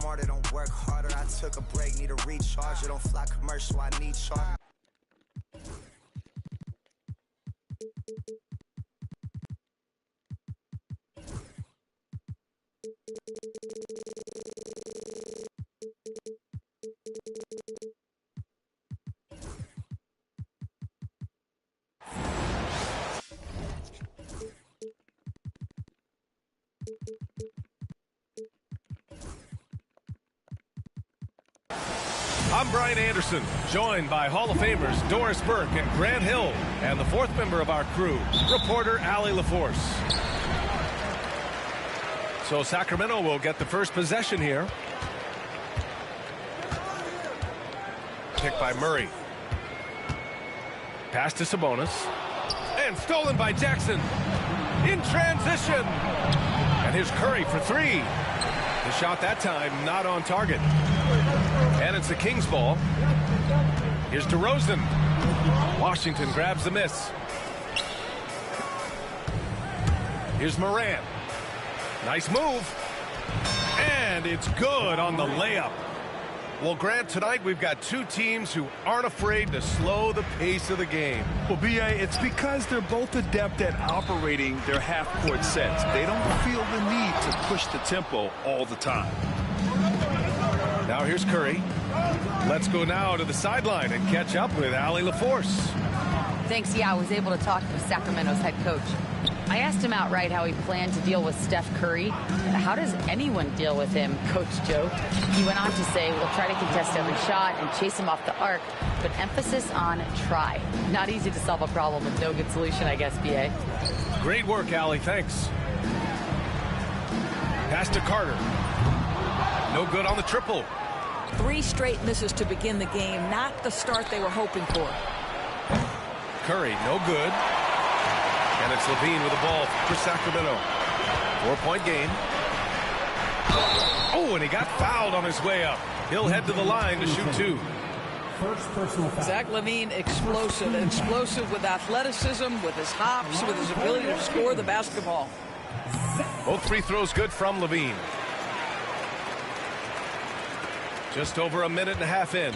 smarter, don't work harder. I took a break, need a recharge. Don't fly commercial, I need charge. I'm Brian Anderson, joined by Hall of Famers Doris Burke and Grant Hill, and the fourth member of our crew, reporter Allie LaForce. So Sacramento will get the first possession here. Picked by Murray. Pass to Sabonis. And stolen by Jackson. In transition. And here's Curry for three. The shot that time not on target. And it's the Kings ball. Here's DeRozan. Washington grabs the miss. Here's Morant. Nice move. And it's good on the layup. Well, Grant, tonight we've got two teams who aren't afraid to slow the pace of the game. Well, B.A., it's because they're both adept at operating their half-court sets. They don't feel the need to push the tempo all the time. Now here's Curry. Let's go now to the sideline and catch up with Allie LaForce. Thanks. Yeah, I was able to talk to Sacramento's head coach. I asked him outright how he planned to deal with Steph Curry. How does anyone deal with him, Coach Joe? He went on to say, we'll try to contest every shot and chase him off the arc, but emphasis on try. Not easy to solve a problem with no good solution, I guess, B.A. Great work, Allie. Thanks. Pass to Carter. No good on the triple. 3 straight misses to begin the game. Not the start they were hoping for. Curry, no good. And it's Levine with the ball for Sacramento. 4-point game. Oh, and he got fouled on his way up. He'll head to the line to shoot 2. Zach LaVine, explosive. Explosive with athleticism, with his hops, with his ability to score the basketball. Both free throws good from Levine. Just over a minute and a half in.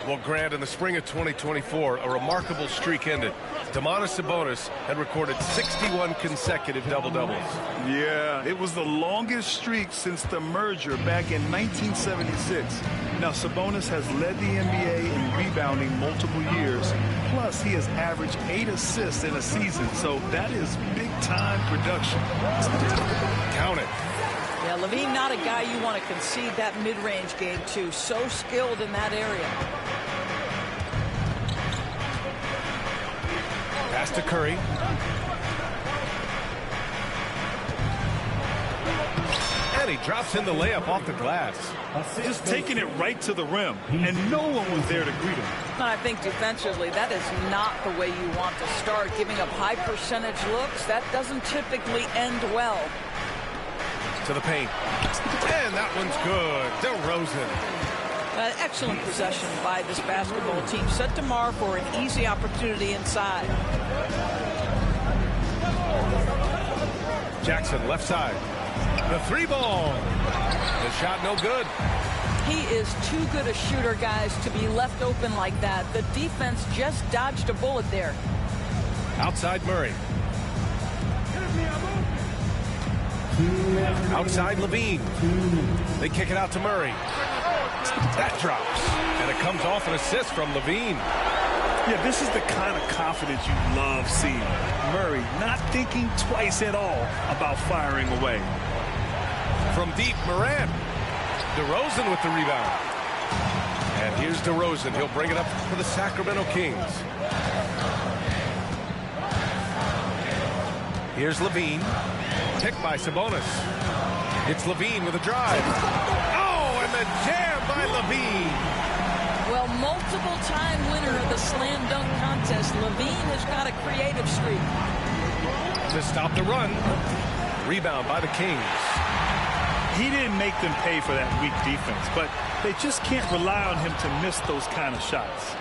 Well, Grant, in the spring of 2024, a remarkable streak ended. Domantas Sabonis had recorded 61 consecutive double-doubles. Yeah, it was the longest streak since the merger back in 1976. Now, Sabonis has led the NBA in rebounding multiple years. Plus, he has averaged 8 assists in a season, so that is big-time production. Count it. Yeah, LaVine, not a guy you want to concede that mid-range game to. So skilled in that area. Pass to Curry. And he drops in the layup off the glass. Just taking it right to the rim, and no one was there to greet him. I think defensively, that is not the way you want to start. Giving up high percentage looks, that doesn't typically end well. To the paint. And that one's good. DeRozan. Excellent possession by this basketball team. Set to mar for an easy opportunity inside. Jackson, left side. The 3-ball. The shot no good. He is too good a shooter, guys, to be left open like that. The defense just dodged a bullet there. Outside Murray. Outside Levine. They kick it out to Murray. That drops. And it comes off an assist from Levine. Yeah, this is the kind of confidence you love seeing. Murray not thinking twice at all about firing away. From deep, Morant. DeRozan with the rebound. And here's DeRozan. He'll bring it up for the Sacramento Kings. Here's Levine. Picked by Sabonis. It's Levine with a drive. Oh, and the jam by Levine. Well, multiple-time winner of the slam dunk contest. Levine has got a creative streak. To stop the run. Rebound by the Kings. He didn't make them pay for that weak defense, but they just can't rely on him to miss those kind of shots.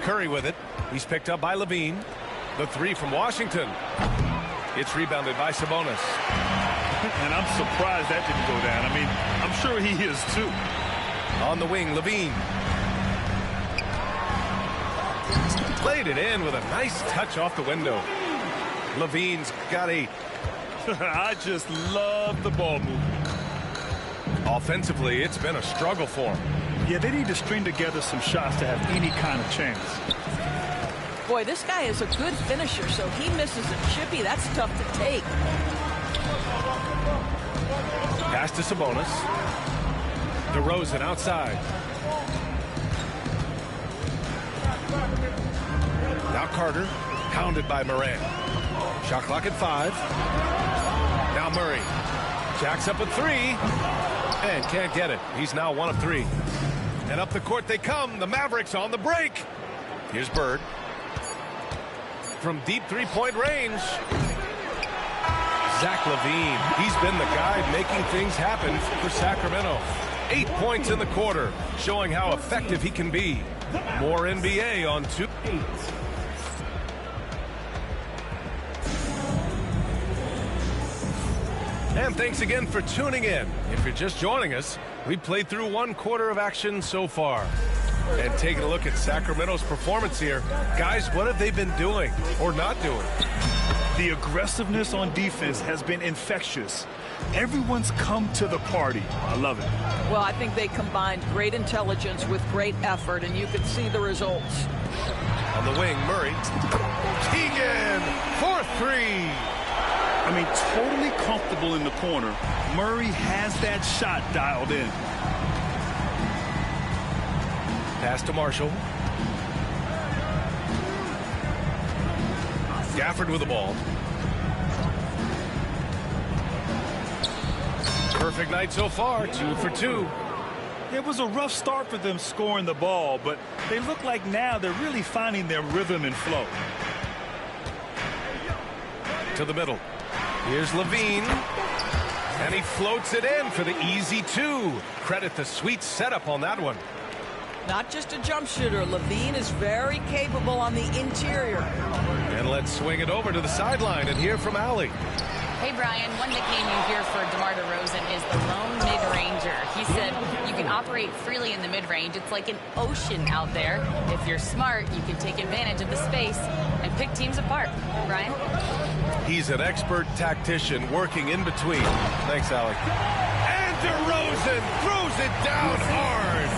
Curry with it. He's picked up by Levine. The 3 from Washington. It's rebounded by Sabonis. And I'm surprised that didn't go down. I mean, I'm sure he is too. On the wing, Levine. Played it in with a nice touch off the window. Levine's got 8. I just love the ball movement. Offensively, it's been a struggle for him. Yeah, they need to string together some shots to have any kind of chance. Boy, this guy is a good finisher, so he misses a chippy. That's tough to take. Pass to Sabonis. DeRozan outside. Now Carter, pounded by Moran. Shot clock at 5. Now Murray. Jacks up a 3. And can't get it. He's now 1 of 3. And up the court they come. The Mavericks on the break. Here's Bird. From deep three-point range. Zach LaVine. He's been the guy making things happen for Sacramento. 8 points in the quarter, showing how effective he can be. More NBA on 2. And thanks again for tuning in. If you're just joining us, we played through 1 quarter of action so far. And taking a look at Sacramento's performance here, guys, what have they been doing or not doing? The aggressiveness on defense has been infectious. Everyone's come to the party. I love it. Well, I think they combined great intelligence with great effort, and you can see the results. On the wing, Murray. Keegan, 4-3. I mean, totally comfortable in the corner. Murray has that shot dialed in. Pass to Marshall. Gafford with the ball. Perfect night so far, 2 for 2. It was a rough start for them scoring the ball, but they look like now they're really finding their rhythm and flow. To the middle. Here's Levine. And he floats it in for the easy 2. Credit the sweet setup on that one. Not just a jump shooter. Levine is very capable on the interior. And let's swing it over to the sideline and hear from Allie. Hey, Brian, one nickname you hear for DeMar DeRozan is the lone mid-ranger. He said you can operate freely in the mid-range. It's like an ocean out there. If you're smart, you can take advantage of the space and pick teams apart. Brian? He's an expert tactician working in between. Thanks, Allie. And DeRozan throws it down hard.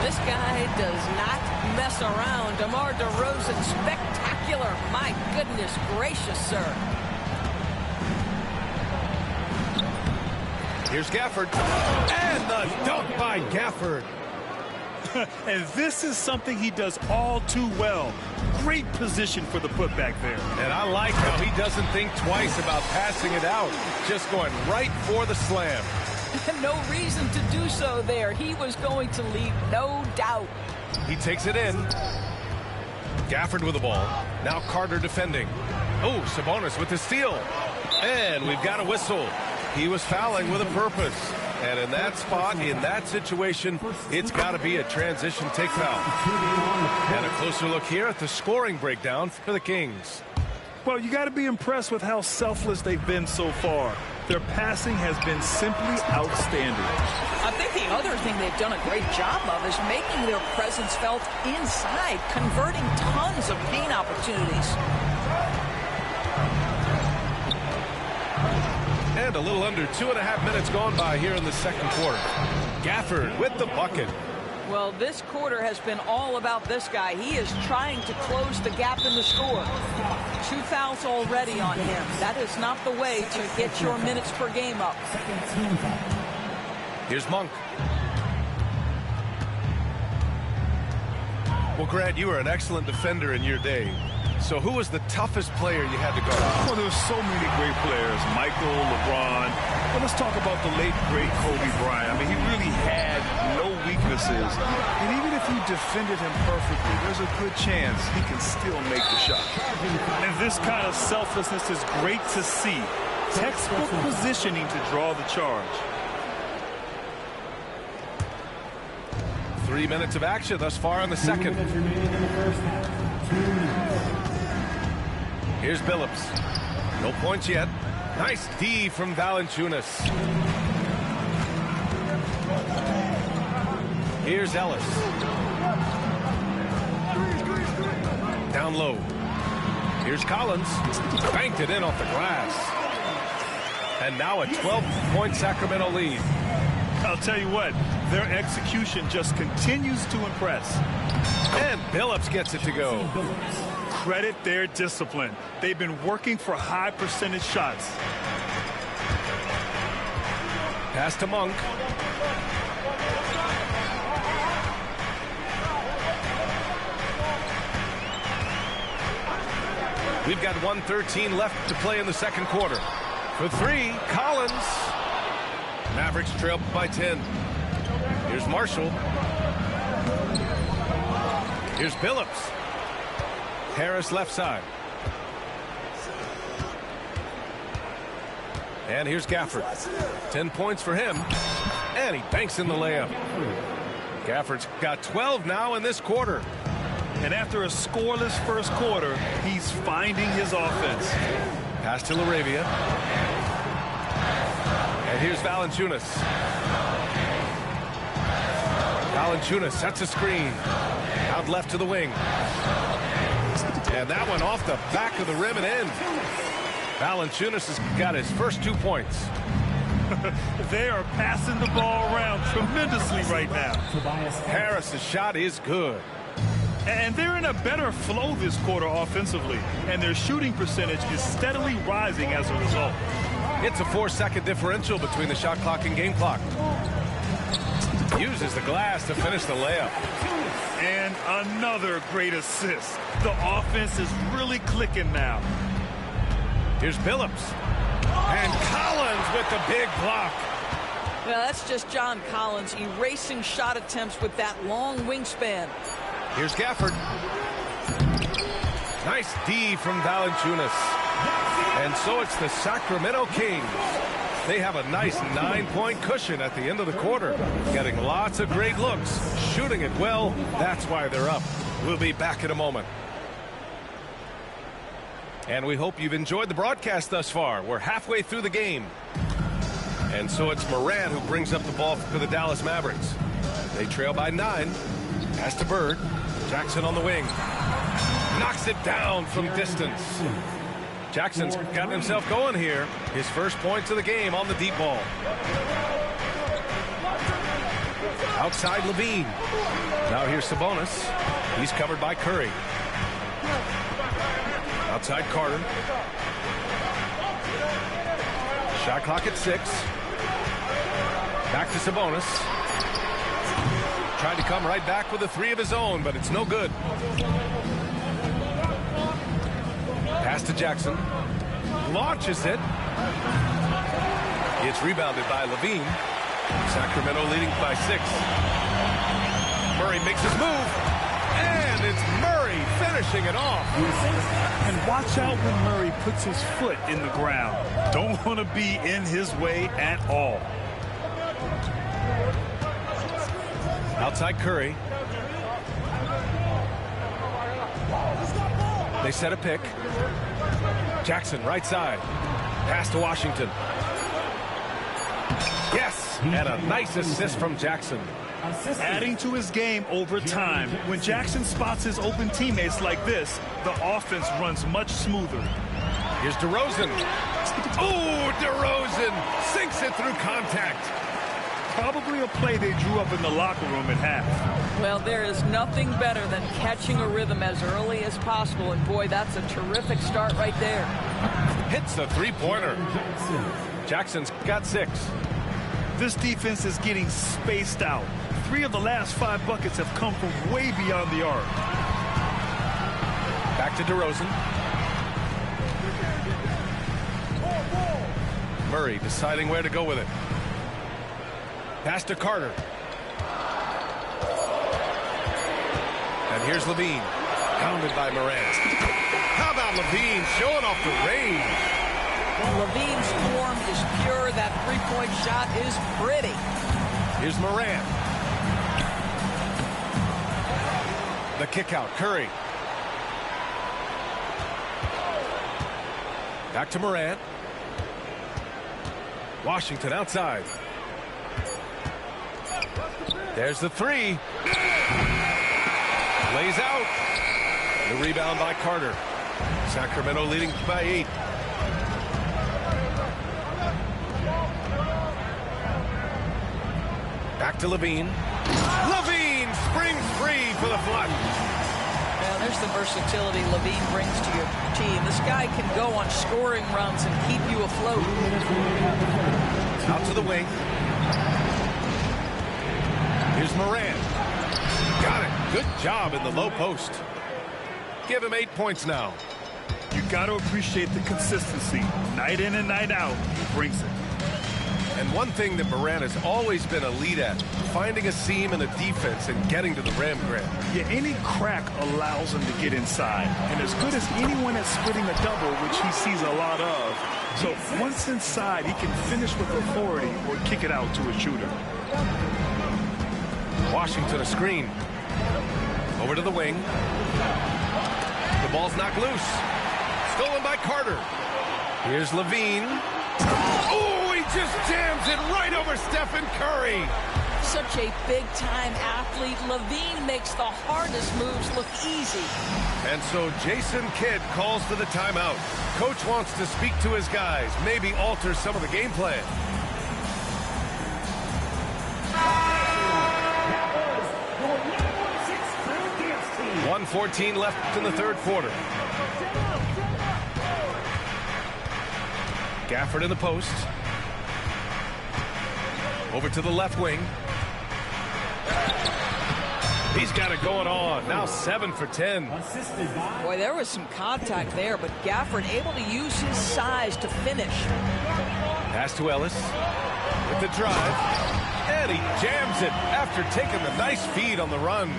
This guy does not mess around. DeMar DeRozan, spectacular. My goodness gracious, sir. Here's Gafford. And the dunk by Gafford. And this is something he does all too well. Great position for the putback there. And I like how he doesn't think twice about passing it out. Just going right for the slam. No reason to do so there. He was going to leave no doubt. He takes it in. Gafford with the ball. Now Carter defending. Oh, Sabonis with the steal. And we've got a whistle. He was fouling with a purpose. And in that spot, in that situation, it's got to be a transition take foul. And a closer look here at the scoring breakdown for the Kings. Well, you got to be impressed with how selfless they've been so far. Their passing has been simply outstanding. I think the other thing they've done a great job of is making their presence felt inside, converting tons of paint opportunities. And a little under 2.5 minutes gone by here in the second quarter. Gafford with the bucket. Well, this quarter has been all about this guy. He is trying to close the gap in the score. 2 fouls already on him. That is not the way to get your minutes per game up. Here's Monk. Well, Grant, you were an excellent defender in your day. So who was the toughest player you had to guard? Well, there's so many great players. Michael, LeBron. Well, let's talk about the late, great Kobe Bryant. I mean, he really had no weaknesses. And even if you defended him perfectly, there's a good chance he can still make the shot. And this kind of selflessness is great to see. Textbook positioning to draw the charge. 3 minutes of action thus far in the second. Here's Billups. No points yet. Nice D from Valanciunas. Here's Ellis. Down low. Here's Collins. Banked it in off the glass. And now a 12-point Sacramento lead. I'll tell you what, their execution just continues to impress. And Billups gets it to go. Credit their discipline. They've been working for high percentage shots. Pass to Monk. We've got 1:13 left to play in the second quarter. For three, Collins. Mavericks trail by 10. Here's Marshall. Here's Billups. Harris left side. And here's Gafford. 10 points for him. And he banks in the layup. Gafford's got 12 now in this quarter. And after a scoreless first quarter, he's finding his offense. Pass to LaRavia. And here's Valanciunas. Valanciunas sets a screen. Out left to the wing. And that one off the back of the rim and in. Valanciunas has got his first 2 points. They are passing the ball around tremendously right now. Harris's shot is good. And they're in a better flow this quarter offensively. And their shooting percentage is steadily rising as a result. It's a 4-second differential between the shot clock and game clock. Uses the glass to finish the layup. And another great assist. The offense is really clicking now. Here's Billups. And Collins with the big block. Well, that's just John Collins erasing shot attempts with that long wingspan. Here's Gafford. Nice D from Valanciunas. And so it's the Sacramento Kings. They have a nice 9-point cushion at the end of the quarter. Getting lots of great looks. Shooting it well. That's why they're up. We'll be back in a moment. And we hope you've enjoyed the broadcast thus far. We're halfway through the game. And so it's Moran who brings up the ball for the Dallas Mavericks. They trail by 9. Pass to Bird. Jackson on the wing. Knocks it down from distance. Jackson's gotten himself going here. His first points of the game on the deep ball. Outside Levine. Now here's Sabonis. He's covered by Curry. Outside Carter. Shot clock at 6. Back to Sabonis. Tried to come right back with a 3 of his own, but it's no good. Pass to Jackson. Launches it. It's rebounded by Levine. Sacramento leading by 6. Murray makes his move. And it's Murray finishing it off. And watch out when Murray puts his foot in the ground. Don't want to be in his way at all. Outside Curry. They set a pick. Jackson right side. Pass to Washington. Yes! And a nice assist from Jackson. Adding to his game over time. When Jackson spots his open teammates like this, the offense runs much smoother. Here's DeRozan. Oh, DeRozan sinks it through contact. Probably a play they drew up in the locker room at half. Well, there is nothing better than catching a rhythm as early as possible. And, boy, that's a terrific start right there. Hits the three-pointer. Jackson's got 6. This defense is getting spaced out. 3 of the last 5 buckets have come from way beyond the arc. Back to DeRozan. Murray deciding where to go with it. Pass to Carter. And here's Levine. Pounded by Moran. How about Levine showing off the range? Levine's form is pure. That three-point shot is pretty. Here's Moran. The kick out. Curry. Back to Morant. Washington outside. There's the three. Lays out. The rebound by Carter. Sacramento leading by 8. Back to Levine. Levine springs free for the flush. Now there's the versatility Levine brings to your team. This guy can go on scoring runs and keep you afloat. Out to the wing. Here's Morant. Got it. Good job in the low post. Give him 8 points now. You got to appreciate the consistency. Night in and night out, he brings it. And one thing that Morant has always been elite at, finding a seam in the defense and getting to the rim, Grant. Yeah, any crack allows him to get inside. And as good as anyone at splitting a double, which he sees a lot of. So once inside, he can finish with authority or kick it out to a shooter. Washington a screen. Over to the wing. The ball's knocked loose. Stolen by Carter. Here's Levine. Oh, he just jams it right over Stephen Curry. Such a big-time athlete. Levine makes the hardest moves look easy. And so Jason Kidd calls for the timeout. Coach wants to speak to his guys, maybe alter some of the game plan. 1:14 left in the third quarter. Gafford in the post. Over to the left wing. He's got it going on. Now 7 for 10. Boy, there was some contact there, but Gafford able to use his size to finish. Pass to Ellis with the drive. And he jams it after taking the nice feed on the run.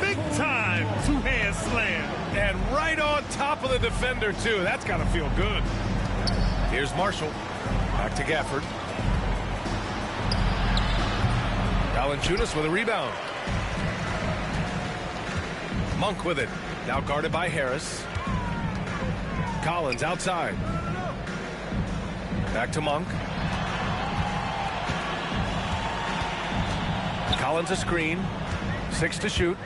Big time two-hand slam. And right on top of the defender, too. That's got to feel good. Here's Marshall. Back to Gafford. Valanciunas with a rebound. Monk with it. Now guarded by Harris. Collins outside. Back to Monk. Collins a screen. 6 to shoot.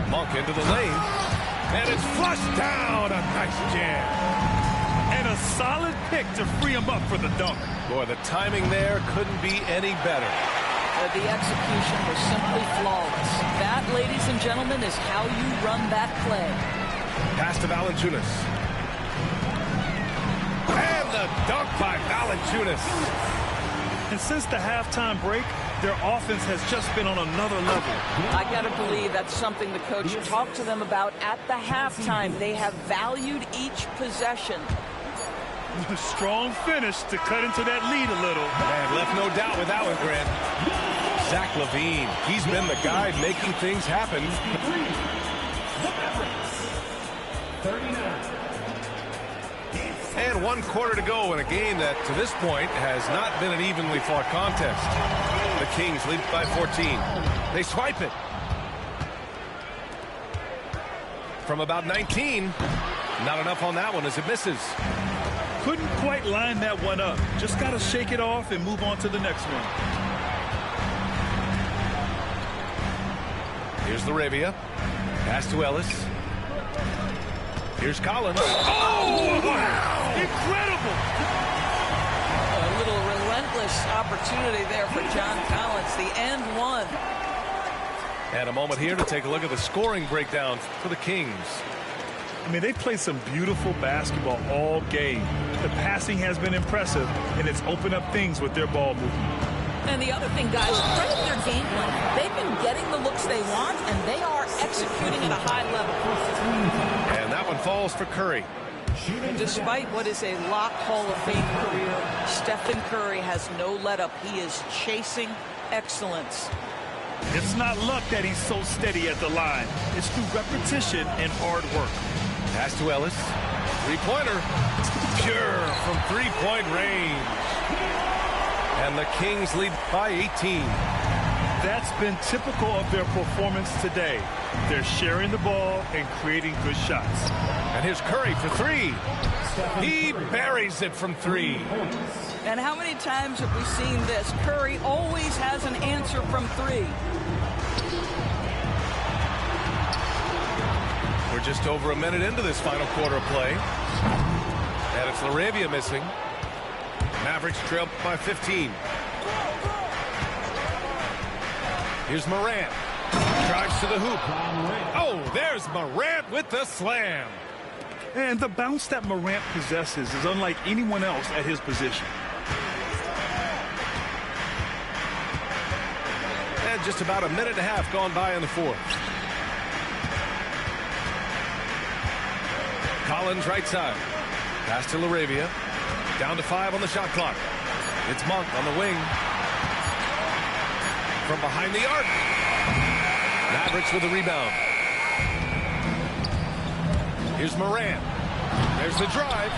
Monk into the lane. And it's flushed down. A nice jam. And a solid pick to free him up for the dunk. Boy, the timing there couldn't be any better. The execution was simply flawless. That, ladies and gentlemen, is how you run that play. Pass to Valanciunas. And the dunk by Valanciunas. And since the halftime break, their offense has just been on another level. I got to believe that's something the coach talked to them about at the halftime. They have valued each possession. A strong finish to cut into that lead a little. And left no doubt with that one, Grant. Zach LaVine, he's been the guy making things happen. 39. And 1 quarter to go in a game that, to this point, has not been an evenly fought contest. The Kings lead by 14. They swipe it. From about 19. Not enough on that one as it misses. Couldn't quite line that one up. Just got to shake it off and move on to the next one. Here's Laravia. Pass to Ellis. Here's Collins. Oh, wow! Incredible! A little relentless opportunity there for John Collins. The end one. And a moment here to take a look at the scoring breakdown for the Kings. I mean, they've played some beautiful basketball all game. The passing has been impressive, and it's opened up things with their ball movement. And the other thing, guys, credit their game plan. They've been getting the looks they want, and they are executing at a high level. And that one falls for Curry. And despite what is a locked Hall of Fame career, Stephen Curry has no let-up. He is chasing excellence. It's not luck that he's so steady at the line. It's through repetition and hard work. Pass to Ellis. Three-pointer. Pure from three-point range. And the Kings lead by 18. That's been typical of their performance today. They're sharing the ball and creating good shots. And here's Curry for 3. He buries it from 3. And how many times have we seen this? Curry always has an answer from 3. We're just over a minute into this final quarter of play. And it's LaRavia missing. Mavericks trail by 15. Here's Morant. Drives to the hoop. Oh, there's Morant with the slam. And the bounce that Morant possesses is unlike anyone else at his position. And just about a minute and a half gone by in the fourth. Collins right side. Pass to LaRavia. Down to 5 on the shot clock. It's Monk on the wing. From behind the arc. Mavericks with a rebound. Here's Morant. There's the drive.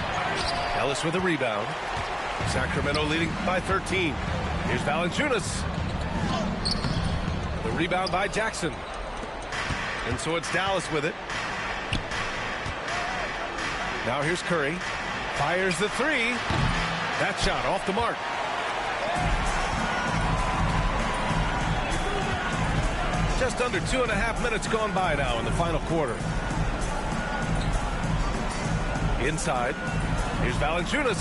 Ellis with a rebound. Sacramento leading by 13. Here's Valanciunas. The rebound by Jackson. And so it's Dallas with it. Now here's Curry. Fires the 3. That shot off the mark. Just under 2.5 minutes gone by now in the final quarter. Inside. Here's Valanciunas.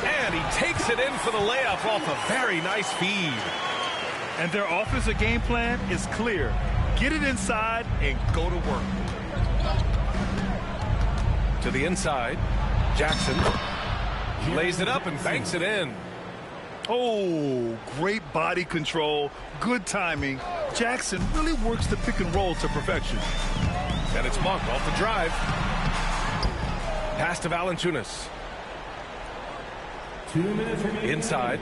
And he takes it in for the layup off a very nice feed. And their offensive game plan is clear. Get it inside and go to work. To the inside. Jackson lays it up and banks it in. Oh, great body control, good timing. Jackson really works the pick and roll to perfection. And it's Monk off the drive. Pass to Valanciunas. 2 minutes remaining. Inside.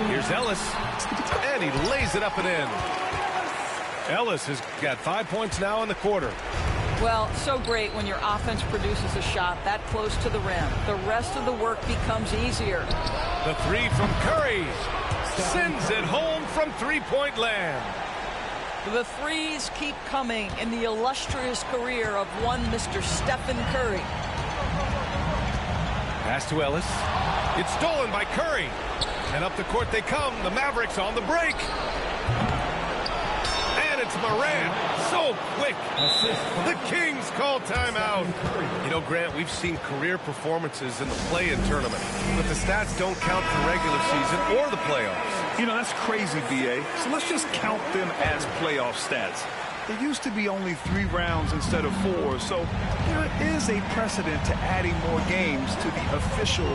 Here's Ellis. And he lays it up and in. Ellis has got 5 points now in the quarter. Well, so great when your offense produces a shot that close to the rim. The rest of the work becomes easier. The 3 from Curry. Sends it home from three-point land. The threes keep coming in the illustrious career of one Mr. Stephen Curry. Pass to Ellis. It's stolen by Curry. And up the court they come. The Mavericks on the break. And it's Morant. So quick. The Kings call timeout. You know, Grant, we've seen career performances in the play-in tournament, but the stats don't count for regular season or the playoffs. You know, that's crazy, B.A. So let's just count them as playoff stats. There used to be only 3 rounds instead of 4, so there is a precedent to adding more games to the official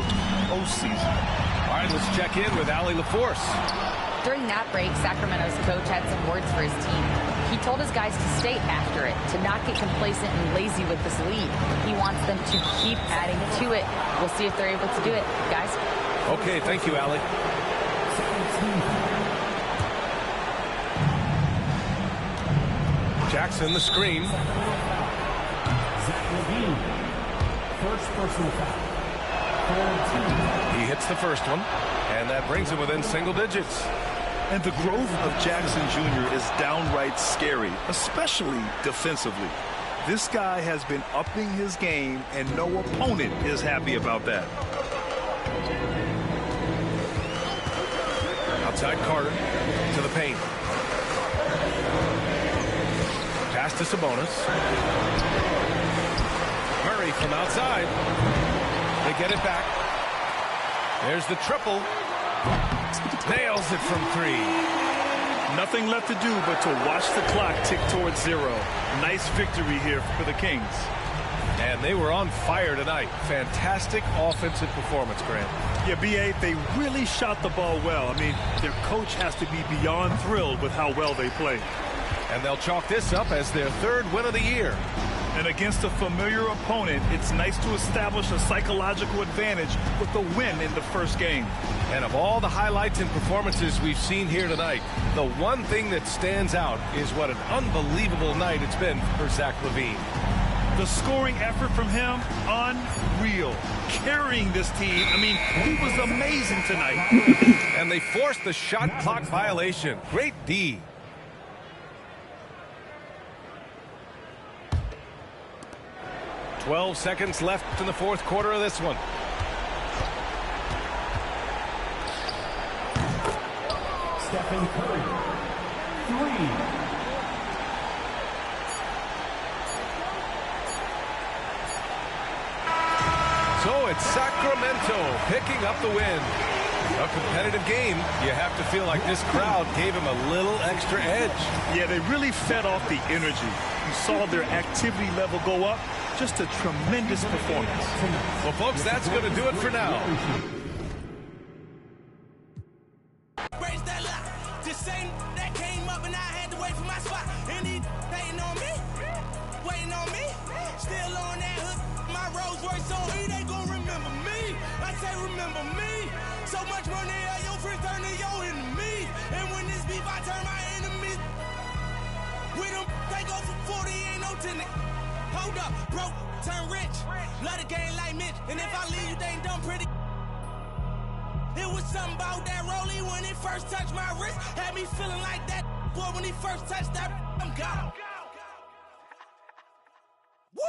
postseason. All right, let's check in with Allie LaForce. During that break, Sacramento's coach had some words for his team. He told his guys to stay after it, to not get complacent and lazy with this lead. He wants them to keep adding to it. We'll see if they're able to do it, guys. Okay, thank you, Allie. Jackson, the screen. First personal foul. He hits the first one, and that brings him within single digits. And the growth of Jackson Jr. is downright scary, especially defensively. This guy has been upping his game, and no opponent is happy about that. Outside Carter to the paint. Pass to Sabonis. Murray from outside. They get it back. There's the triple. Nails it from 3. Nothing left to do but to watch the clock tick towards 0. Nice victory here for the Kings. And they were on fire tonight. Fantastic offensive performance, Grant. Yeah, B.A., they really shot the ball well. I mean, their coach has to be beyond thrilled with how well they played. And they'll chalk this up as their 3rd win of the year. And against a familiar opponent, it's nice to establish a psychological advantage with the win in the first game. And of all the highlights and performances we've seen here tonight, the one thing that stands out is what an unbelievable night it's been for Zach LaVine. The scoring effort from him, unreal. Carrying this team, I mean, he was amazing tonight. And they forced the shot clock violation. Great D. 12 seconds left in the fourth quarter of this one. Stephen Curry. 3. So it's Sacramento picking up the win. A competitive game. You have to feel like this crowd gave him a little extra edge. Yeah, they really fed off the energy. You saw their activity level go up. Just a tremendous performance. Well, folks, that's going to do it for now. Raise that lock. Just saying that came up and I had to wait for my spot. And he waiting on me. Waiting on me. Still on that hook. My Rolls Royce on me. They gon' remember me. I say remember me. So much money at your friends turn to your enemy. And when this beef, I turn my enemies. We them, they go for 40, ain't no tenant. Hold up, broke, turn rich. Love the game like Mitch. And if I leave you, they ain't done pretty. It was something about that rollie when it first touched my wrist. Had me feeling like that boy when he first touched that. I'm gone. Woo!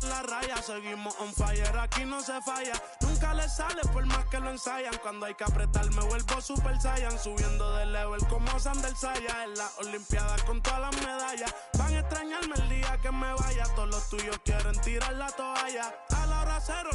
La raya, seguimos on fire, aquí no se falla. Nunca le sale por más que lo ensayan. Cuando hay que apretar me vuelvo super saiyan. Subiendo de level como Sander Saya. En las olimpiadas con todas las medallas. Van a extrañarme el día que me vaya. Todos los tuyos quieren tirar la toalla. A la hora cero,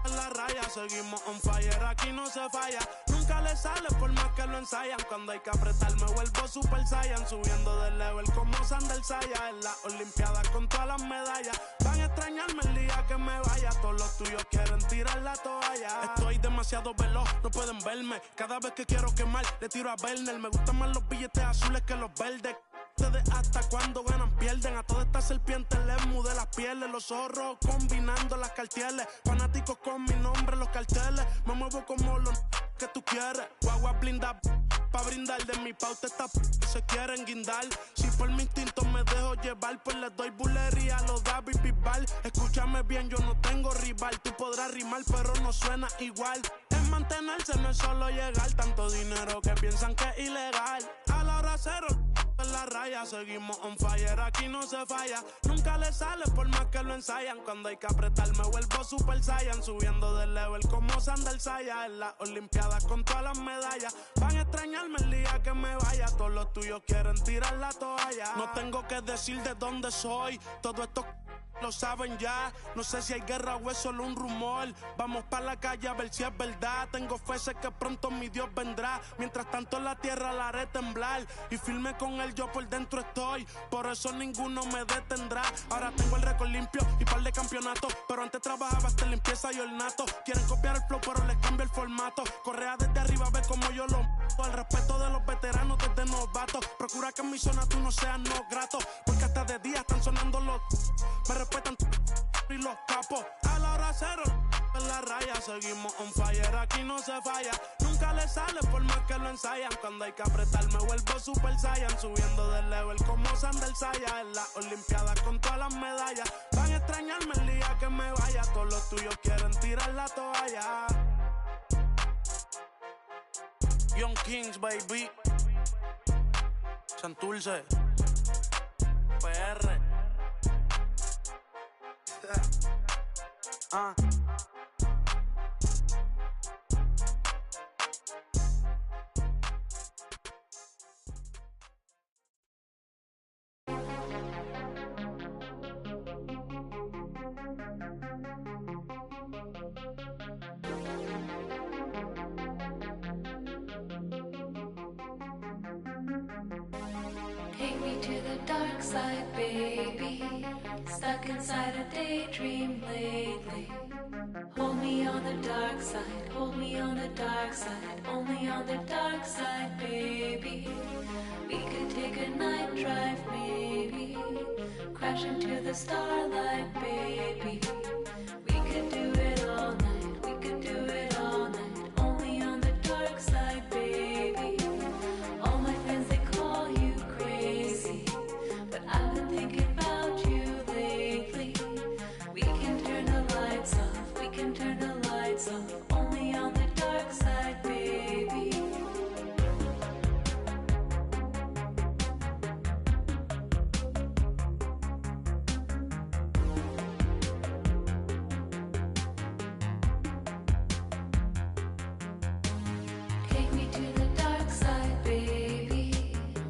en la raya, seguimos on fire, aquí no se falla. Nunca le sale por más que lo ensayan. Cuando hay que apretar me vuelvo super saiyan. Subiendo de level como Sandel Saya. En las olimpiadas con todas las medallas. Van a extrañarme el día que me vaya. Todos los tuyos quieren tirar la toalla. Estoy demasiado veloz, no pueden verme. Cada vez que quiero quemar, le tiro a Werner. Me gustan más los billetes azules que los verdes. Ustedes hasta cuando ganan pierden. A todas estas serpientes les mudé las pieles. Los zorros combinando las cartieles. Fanáticos con mi nombre los carteles. Me muevo como los que tú quieres. Guagua blinda pa' brindar. De mi pauta esta se quieren guindar. Si por mi instinto me dejo llevar, pues les doy bulería a los David Bisbal. Escúchame bien, yo no tengo rival. Tú podrás rimar pero no suena igual. Es mantenerse, no es solo llegar. Tanto dinero que piensan que es ilegal. A la hora cero en la raya, seguimos on fire, aquí no se falla. Nunca le sale por más que lo ensayan. Cuando hay que apretar me vuelvo super saiyan. Subiendo de level como Sandel Saya. En las olimpiadas con todas las medallas. Van a extrañarme el día que me vaya. Todos los tuyos quieren tirar la toalla. No tengo que decir de dónde soy. Todo esto lo saben ya. No sé si hay guerra o es solo un rumor. Vamos pa' la calle a ver si es verdad. Tengo fe, sé que pronto mi Dios vendrá. Mientras tanto la tierra la haré temblar. Y firme con él yo por dentro estoy. Por eso ninguno me detendrá. Ahora tengo el récord limpio y par de campeonatos. Pero antes trabajaba hasta limpieza y ornato. Quieren copiar el flow pero les cambio el formato. Correa desde arriba, ve como yo lo mato. El respeto de los veteranos desde novatos. Procura que en mi zona tú no seas no grato. Porque hasta de día están sonando los... Me respetan y los capos. A la hora cero en la raya, seguimos on fire, aquí no se falla. Nunca le sale por más que lo ensayan. Cuando hay que apretar me vuelvo super saiyan. Subiendo de level como Sandel Saya. En las olimpiadas con todas las medallas. Van a extrañarme el día que me vaya. Todos los tuyos quieren tirar la toalla. Young Kings, baby. Santurce PR. Take me to the dark side, baby. Stuck inside a daydream lately. Hold me on the dark side, hold me on the dark side. Only on the dark side, baby. We could take a night drive, maybe. Crash into the starlight, baby. We could do it all night, we could do it all night. Only on the dark side, baby. All my friends, they call you crazy, but I've been thinking about you lately. We can turn the lights off, we can turn the lights off. Only on the dark side, baby. Take me to the dark side, baby.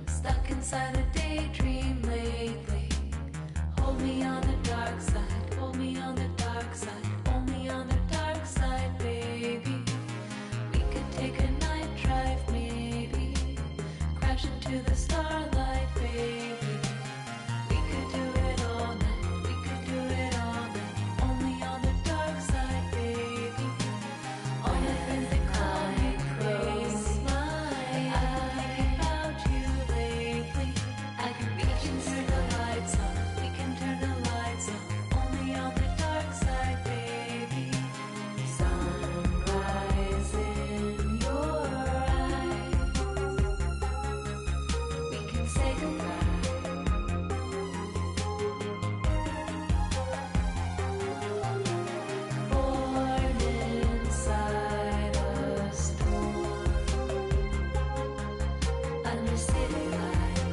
Stuck inside a daydream lately. Hold me on the dark side, hold me on the dark side. Only on the dark side, baby. We could take a night drive, maybe. Crash into the starlight, baby. We could do it all night, we could do it all night. Only on the dark side, baby. All my friends, they call me crazy, but I've been thinking about you lately. I can reach and turn the lights off, we can turn the lights off. Only on the dark side, baby. Sunrise in your eyes. We can say goodbye. Born inside a storm, under city lights.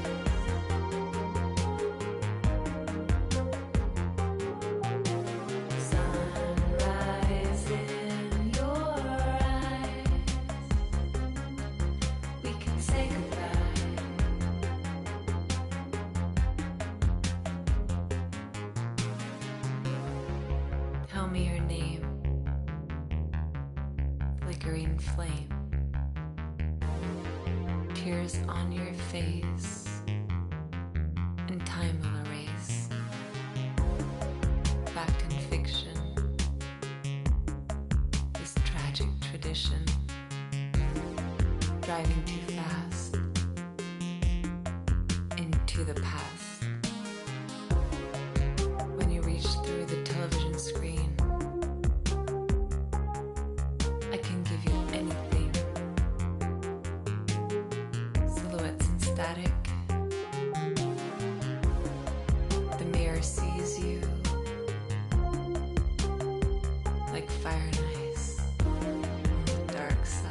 Sunrise in your eyes. We can say goodbye. Tell me your name. green flame. Tears on your face, and time will erase. Fact and fiction, this tragic tradition, driving too fast into the past. When you reach through the television screen, I can give you anything. Silhouettes and static. The mirror sees you like fire and ice on the dark side.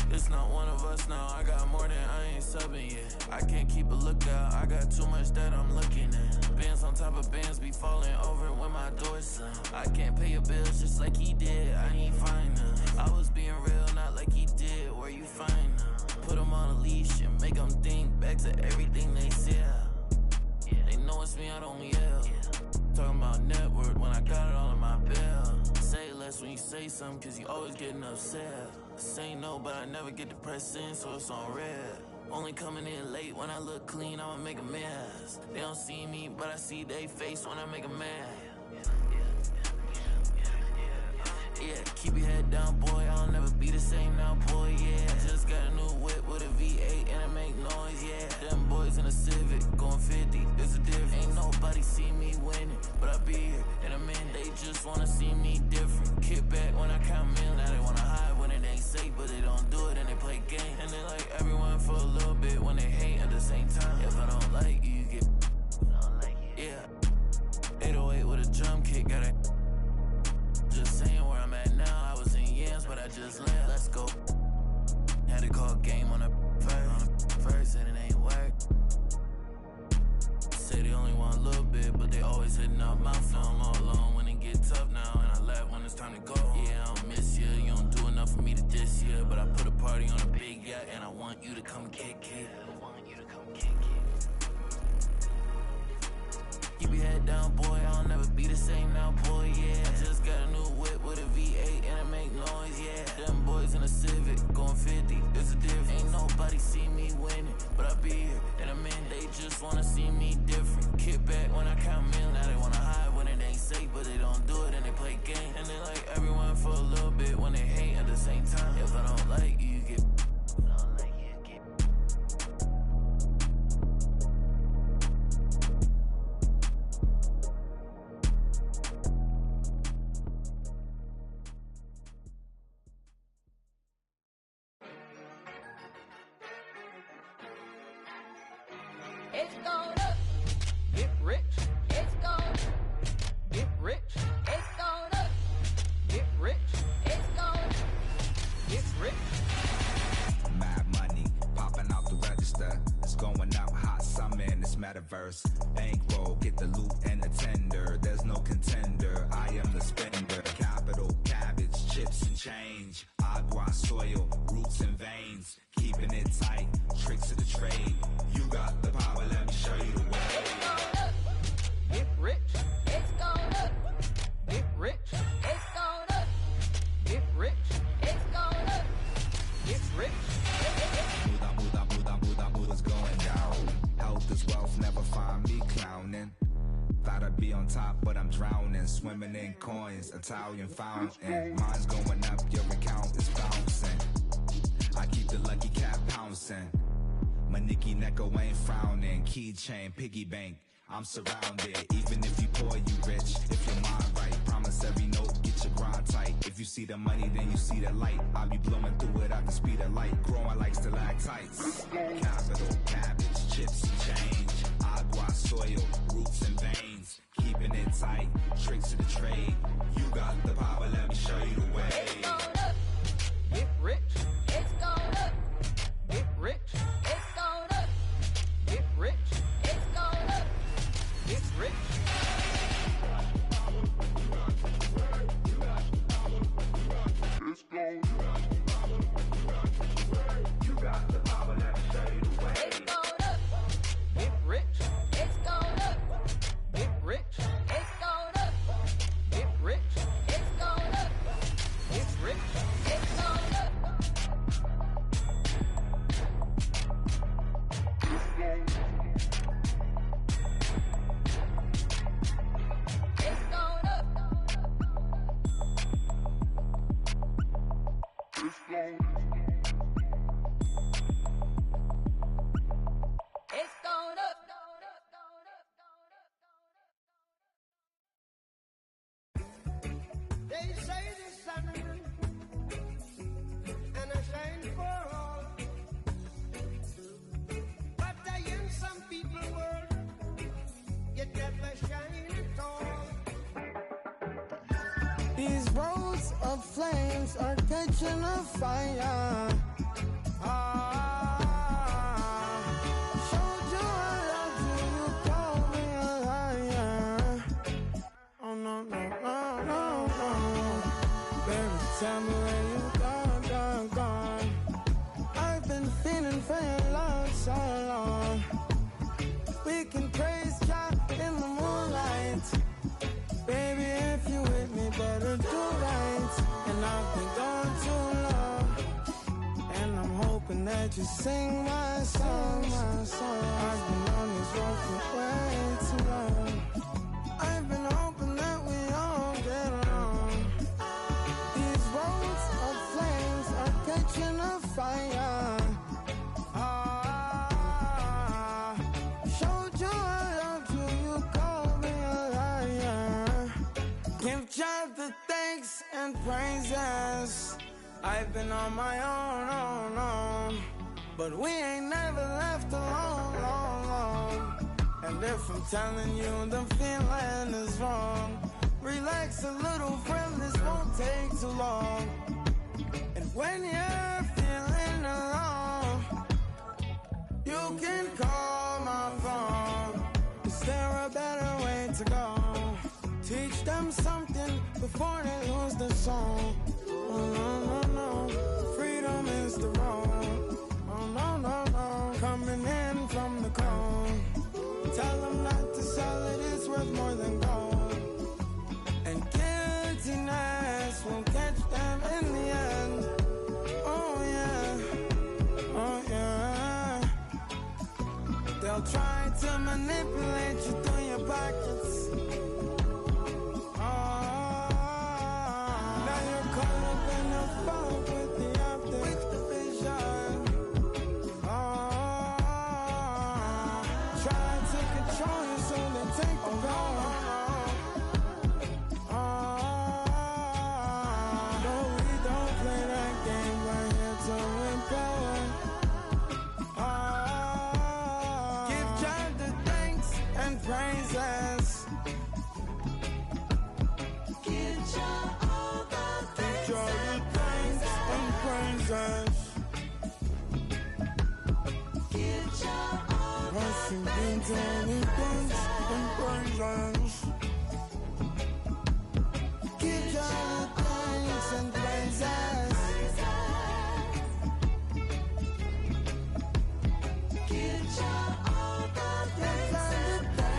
It's not one of us now, I got more than I ain't subbing yet. I can't keep a lookout, I got too much that I'm looking at. Bands on top of bands be falling over when my door's slam. I can't pay your bills just like he did, I ain't fine now. I was being real, not like he did, where you find now? Put him on a leash and make him think back to everything they said. They know it's me, I don't yell. Talking about network when I got it all in my bell. Say less when you say something, cause you always getting upset. Say no, but I never get depressed in, so it's on red. Only coming in late when I look clean, I'ma make a mess. They don't see me, but I see they face when I make a mess. Yeah, keep your head down, boy, I'll never be the same now, boy, yeah. Just got a new whip with a V8 and it make noise, yeah. Them boys in a Civic, going 50, there's a difference. Ain't nobody see me winning, but I be here in a minute. They just wanna see me different. Kick back when I count millions. Now they wanna hide when it ain't safe, but they don't do it and they play games. And they like everyone for a little bit when they hate at the same time. If I don't like you, you get yeah. 808 with a drum kick, got it. Just saying where I'm at now. I was in yams, but I just left. Let's go. Had to call game on the first, and it ain't work. Say they only want a little bit, but they always hitting up my phone all alone when it get tough now, and I laugh when it's time to go. Yeah, I don't miss you. You don't do enough for me to diss you, but I put a party on a big yacht, and I want you to come kick it. Keep your head down, boy, I'll never be the same now, boy, yeah. Just got a new whip with a V8 and it make noise, yeah. Them boys in a Civic, going 50, there's a difference. Ain't nobody see me winning, but I be here in a minute. They just wanna see me different. Kick back when I count millions. Now they wanna hide when it ain't safe, but they don't do it and they play games. And they like everyone for a little bit when they hate at the same time. If I don't like you, you get It's gonna get rich. It's gonna get rich. It's gonna get rich. It's gonna get rich. Mad money popping out the register. It's going out hot summer in this metaverse. Bankroll, get the loot and the tender. There's no contender. I am the spender. Capital, cabbage, chips and change. Agua, soil, roots and veins. Keeping it tight. Tricks of the trade. You got the power, let me show you the way. It's gonna get rich. It's gonna get rich. It's gonna get rich. It's gonna get rich. What's going down? Health is wealth, never find me clowning. Thought I'd be on top, but I'm drowning. Swimming in coins, Italian fountain. Mine's going up, your account is bouncing. keep the lucky cat pouncing. My Nicky Necko ain't frowning. Keychain, piggy bank, I'm surrounded. Even if you poor, you rich. If your mind right, promise every note, get your grind tight. If you see the money, then you see the light. I'll be blowing through it at the speed of light. Growing like stalactites. Capital, cabbage, chips and change. Agua, soil, roots and veins. Keeping it tight, tricks of the trade. You got the power, let me show you the way. It's going up. Get rich. It's going up. Get rich. It's going up. Get rich. It's going up. Get rich. It's going up. You got the power, let me show you the way. It's going up. Get rich. It's going up. Get rich. It's going up. Get rich. It's going up. Get rich. It's going up. It's going up. It's going up. It's going up. They say the sun and I shine for all, but in some people world, you never shine at all. These roads of flames are catching a fire. Showed you I love you, you call me a liar. Oh no, no, no, no, no. Baby, tell me where you gone, gone. I've been feeling for your love so long. We can praise God in the moonlight. Baby, if you with me, better do right. And I've been gone too long, and I'm hoping that you sing my song, my song. I've been on this road for way too long. I've been hoping that we all get along. These roads of flames are catching a fire. Showed you I loved you, you called me a liar. Give God the thanks and praises. I've been on my own, but we ain't never left alone, long. And if I'm telling you the feeling is wrong, relax a little, friend, this won't take too long. And when you're feeling alone, you can call my phone. Is there a better way to go? Teach them something before they lose the song. Oh no, no, no, freedom is the road. Oh no, no, no, coming in from the cold. Tell them not to sell it, it's worth more than gold. And guiltiness will catch them in the end. Oh yeah, oh yeah. They'll try to manipulate you through your pockets. Now you're caught up in the fog with the optics, with the vision. Try to control you so they take the power. No, we don't play that game, we're here to empower. Give God the thanks and praises. Give God all the thanks and praises. Give God all the thanks and praises. Give God the thanks and praises. Give God all the thanks and praises.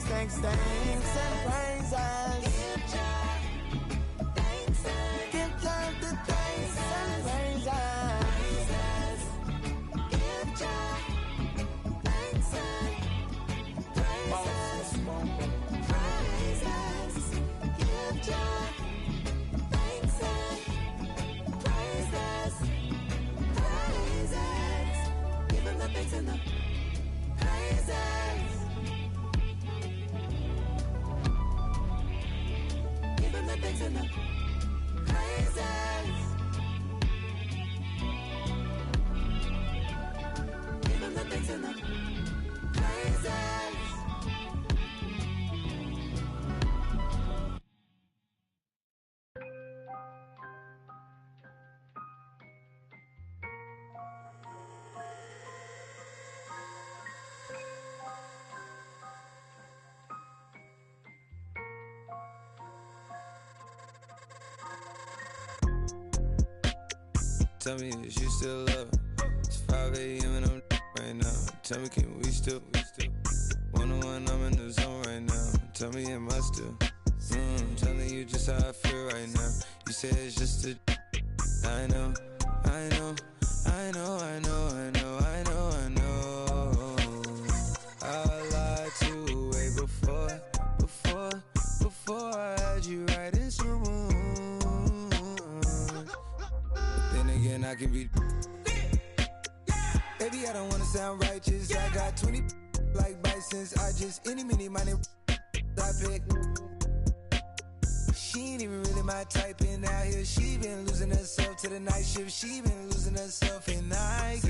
Thanks and praises. thanks and the praises. Give him the thanks and the praises. Give him the thanks and the praises. Tell me, is you still love? It's 5 a.m. and I'm right now. Tell me, can we still? One-on-one, I'm in the zone right now. Tell me, am I still? Telling you just how I feel right now. You say it's just a. I know. I lied to way before I had you right in some room. Then again, I can be. Baby, I don't wanna sound righteous. I got 20 like bisons. I just any money I pick. She ain't even really my type, and out here she been losing herself to the night shift. She been losing herself, and I